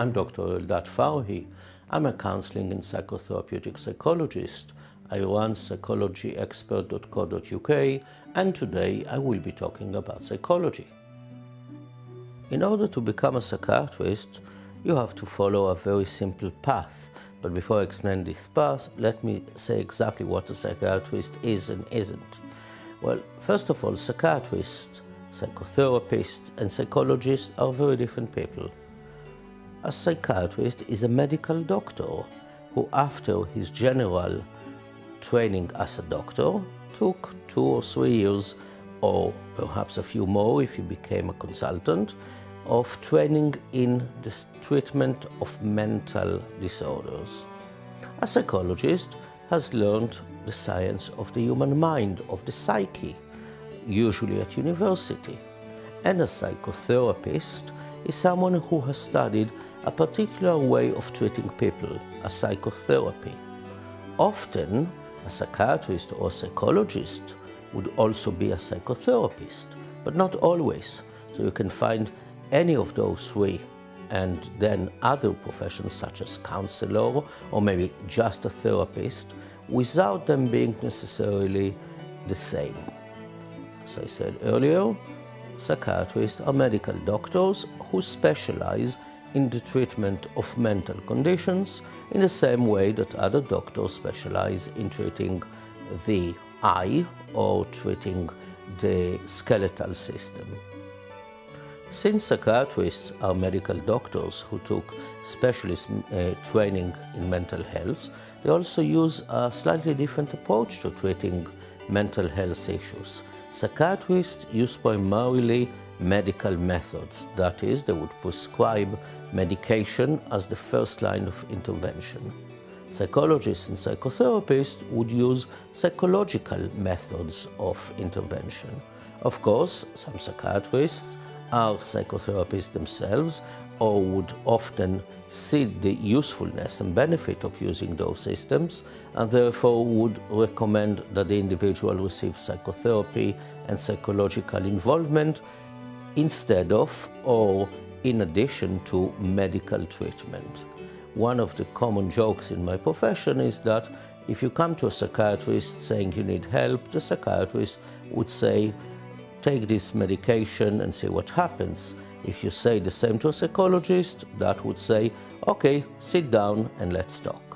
I'm Dr. Eldad Farhi. I'm a counseling and psychotherapeutic psychologist. I run psychologyexpert.co.uk, and today I will be talking about psychology. In order to become a psychiatrist, you have to follow a very simple path. But before I explain this path, let me say exactly what a psychiatrist is and isn't. Well, first of all, psychiatrists, psychotherapists, and psychologists are very different people. A psychiatrist is a medical doctor who, after his general training as a doctor, took 2 or 3 years, or perhaps a few more if he became a consultant, of training in the treatment of mental disorders. A psychologist has learned the science of the human mind, of the psyche, usually at university. And a psychotherapist is someone who has studied a particular way of treating people, a psychotherapy. Often, a psychiatrist or a psychologist would also be a psychotherapist, but not always. So you can find any of those 3, and then other professions such as counselor or maybe just a therapist, without them being necessarily the same. As I said earlier, psychiatrists are medical doctors who specialize in the treatment of mental conditions in the same way that other doctors specialize in treating the eye or treating the skeletal system. Since psychiatrists are medical doctors who took specialist training in mental health, they also use a slightly different approach to treating mental health issues. Psychiatrists use primarily medical methods. That is, they would prescribe medication as the first line of intervention. Psychologists and psychotherapists would use psychological methods of intervention. Of course, some psychiatrists are psychotherapists themselves, or would often see the usefulness and benefit of using those systems, and therefore would recommend that the individual receive psychotherapy and psychological involvement instead of or in addition to medical treatment. One of the common jokes in my profession is that if you come to a psychiatrist saying you need help, the psychiatrist would say, take this medication and see what happens. If you say the same to a psychologist, that would say, okay, sit down and let's talk.